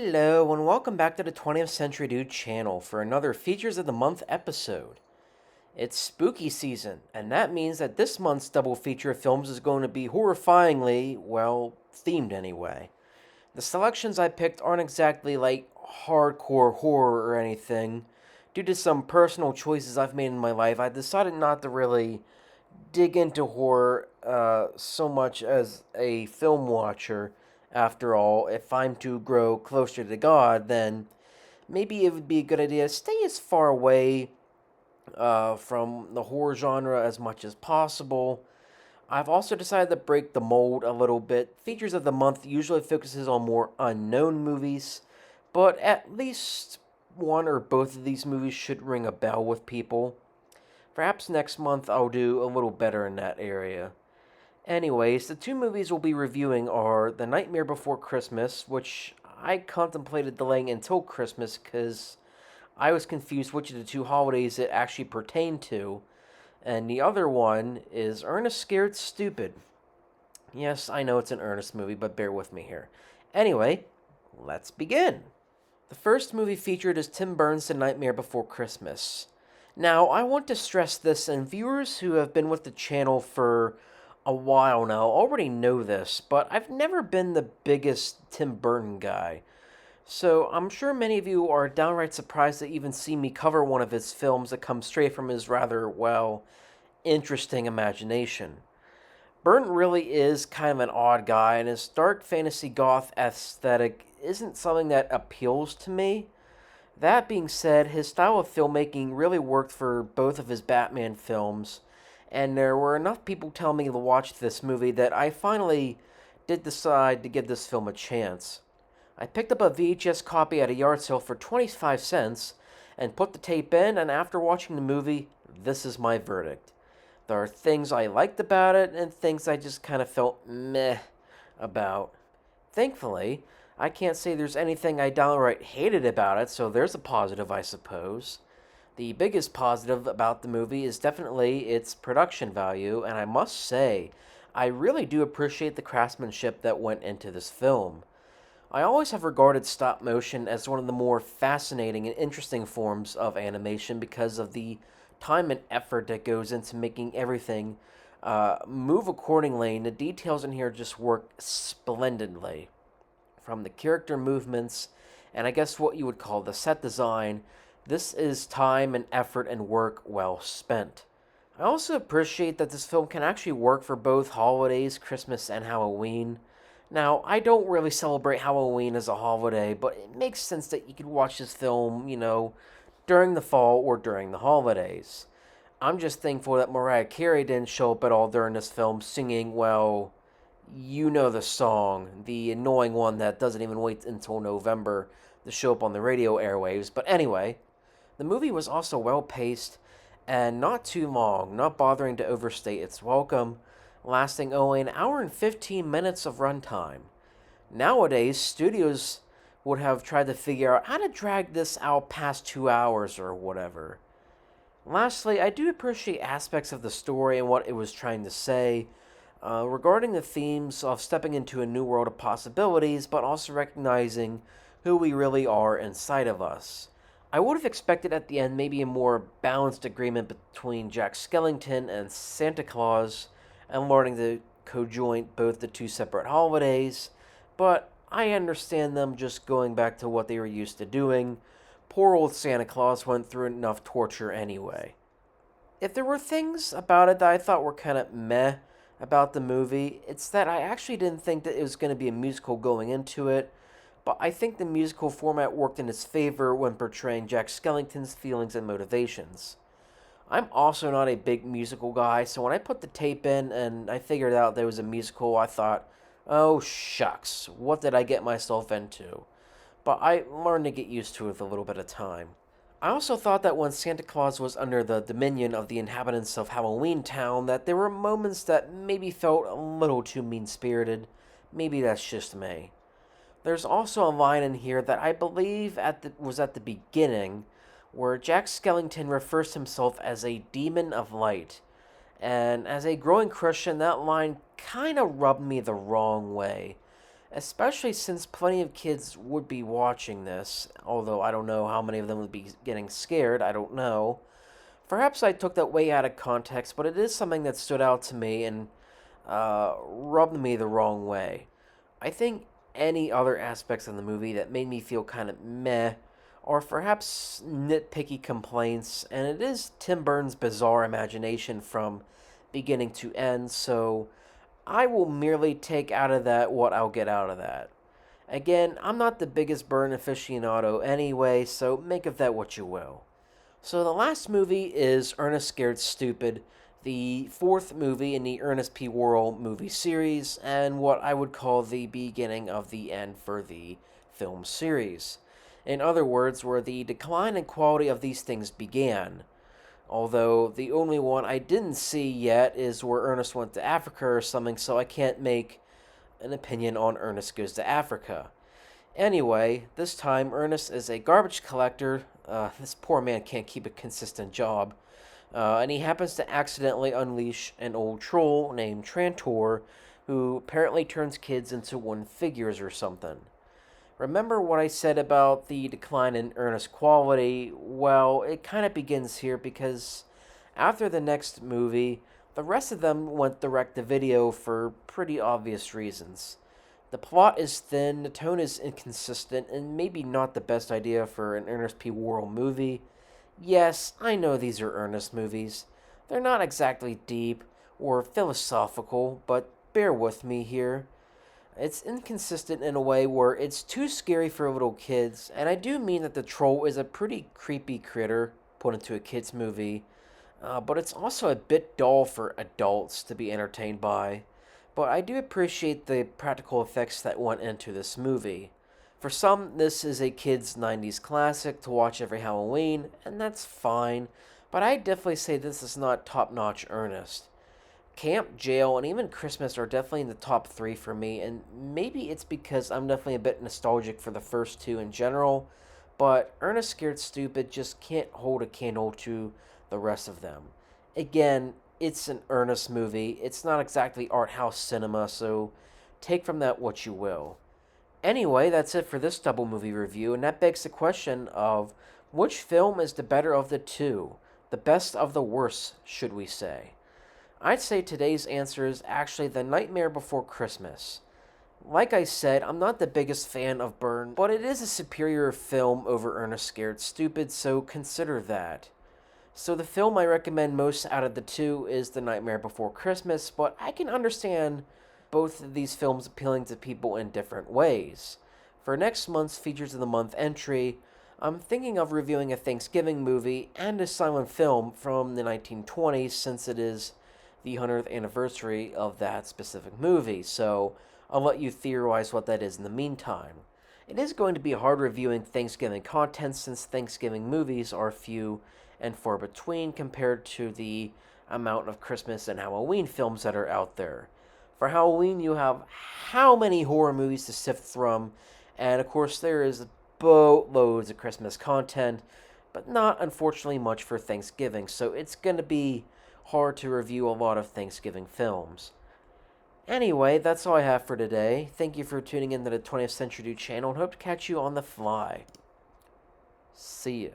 Hello, and welcome back to the 20th Century Dude channel for another Features of the Month episode. It's spooky season, and that means that this month's double feature of films is going to be horrifyingly, well, themed anyway. The selections I picked aren't exactly like hardcore horror or anything. Due to some personal choices I've made in my life, I decided not to really dig into horror so much as a film watcher. After all, if I'm to grow closer to God, then maybe it would be a good idea to stay as far away from the horror genre as much as possible. I've also decided to break the mold a little bit. Features of the month usually focuses on more unknown movies, but at least one or both of these movies should ring a bell with people. Perhaps next month I'll do a little better in that area. Anyways, the two movies we'll be reviewing are The Nightmare Before Christmas, which I contemplated delaying until Christmas because I was confused which of the two holidays it actually pertained to, and the other one is Ernest Scared Stupid. Yes, I know it's an Ernest movie, but bear with me here. Anyway, let's begin. The first movie featured is Tim Burton's The Nightmare Before Christmas. Now, I want to stress this, and viewers who have been with the channel for a while now already know this, but I've never been the biggest Tim Burton guy. So I'm sure many of you are downright surprised to even see me cover one of his films that comes straight from his rather, well, interesting imagination. Burton really is kind of an odd guy, and his dark fantasy goth aesthetic isn't something that appeals to me. That being said, his style of filmmaking really worked for both of his Batman films, and there were enough people telling me to watch this movie that I finally did decide to give this film a chance. I picked up a VHS copy at a yard sale for 25 cents and put the tape in, and after watching the movie, this is my verdict. There are things I liked about it and things I just kind of felt meh about. Thankfully, I can't say there's anything I downright hated about it, so there's a positive, I suppose. The biggest positive about the movie is definitely its production value, and I must say, I really do appreciate the craftsmanship that went into this film. I always have regarded stop motion as one of the more fascinating and interesting forms of animation because of the time and effort that goes into making everything move accordingly, and the details in here just work splendidly. From the character movements, and I guess what you would call the set design, this is time and effort and work well spent. I also appreciate that this film can actually work for both holidays, Christmas and Halloween. Now, I don't really celebrate Halloween as a holiday, but it makes sense that you could watch this film, during the fall or during the holidays. I'm just thankful that Mariah Carey didn't show up at all during this film singing, well, you know the song, the annoying one that doesn't even wait until November to show up on the radio airwaves. But anyway, the movie was also well paced and not too long, not bothering to overstate its welcome, lasting only an hour and 15 minutes of runtime. Nowadays, studios would have tried to figure out how to drag this out past 2 hours or whatever. Lastly, I do appreciate aspects of the story and what it was trying to say, regarding the themes of stepping into a new world of possibilities, but also recognizing who we really are inside of us. I would have expected at the end maybe a more balanced agreement between Jack Skellington and Santa Claus, and learning to co-join both the two separate holidays, but I understand them just going back to what they were used to doing. Poor old Santa Claus went through enough torture anyway. If there were things about it that I thought were kind of meh about the movie, it's that I actually didn't think that it was going to be a musical going into it, but I think the musical format worked in its favor when portraying Jack Skellington's feelings and motivations. I'm also not a big musical guy, so when I put the tape in and I figured out there was a musical, I thought, oh shucks, what did I get myself into? But I learned to get used to it with a little bit of time. I also thought that when Santa Claus was under the dominion of the inhabitants of Halloween Town, that there were moments that maybe felt a little too mean-spirited. Maybe that's just me. There's also a line in here that I believe was at the beginning, where Jack Skellington refers to himself as a demon of light. And as a growing Christian, that line kind of rubbed me the wrong way. especially since plenty of kids would be watching this, although I don't know how many of them would be getting scared, I don't know. Perhaps I took that way out of context, but it is something that stood out to me and rubbed me the wrong way. I think any other aspects of the movie that made me feel kind of meh, or perhaps nitpicky complaints, and it is Tim Burton's bizarre imagination from beginning to end, so I will merely take out of that what I'll get out of that. Again, I'm not the biggest Burton aficionado anyway, so make of that what you will. So the last movie is Ernest Scared Stupid, the fourth movie in the Ernest P. Worrell movie series, and what I would call the beginning of the end for the film series. In other words, where the decline in quality of these things began. Although the only one I didn't see yet is where Ernest went to Africa or something, so I can't make an opinion on Ernest Goes to Africa. Anyway, this time Ernest is a garbage collector. This poor man can't keep a consistent job. And he happens to accidentally unleash an old troll named Trantor, who apparently turns kids into wooden figures or something. Remember what I said about the decline in Ernest quality? Well, it kind of begins here because after the next movie, the rest of them went direct to video for pretty obvious reasons. The plot is thin, the tone is inconsistent, and maybe not the best idea for an Ernest P. Worrell movie. Yes, I know these are Ernest movies. They're not exactly deep or philosophical, but bear with me here. It's inconsistent in a way where it's too scary for little kids, and I do mean that the troll is a pretty creepy critter put into a kid's movie, but it's also a bit dull for adults to be entertained by. But I do appreciate the practical effects that went into this movie. For some, this is a kid's 90s classic to watch every Halloween, and that's fine, but I definitely say this is not top-notch Ernest. Camp, Jail, and even Christmas are definitely in the top three for me, and maybe it's because I'm definitely a bit nostalgic for the first two in general, but Ernest Scared Stupid just can't hold a candle to the rest of them. Again, it's an Ernest movie. It's not exactly art house cinema, so take from that what you will. Anyway, that's it for this double movie review, and that begs the question of which film is the better of the two? The best of the worst, should we say? I'd say today's answer is actually The Nightmare Before Christmas. Like I said, I'm not the biggest fan of Burn, but it is a superior film over Ernest Scared Stupid, so consider that. So the film I recommend most out of the two is The Nightmare Before Christmas, but I can understand both of these films appealing to people in different ways. For next month's Features of the Month entry, I'm thinking of reviewing a Thanksgiving movie and a silent film from the 1920s since it is the 100th anniversary of that specific movie, so I'll let you theorize what that is in the meantime. It is going to be hard reviewing Thanksgiving content since Thanksgiving movies are few and far between compared to the amount of Christmas and Halloween films that are out there. For Halloween, you have how many horror movies to sift through, and of course there is boatloads of Christmas content, but not unfortunately much for Thanksgiving, so it's going to be hard to review a lot of Thanksgiving films. Anyway, that's all I have for today. Thank you for tuning in to the 20th Century Dude channel and hope to catch you on the fly. See ya.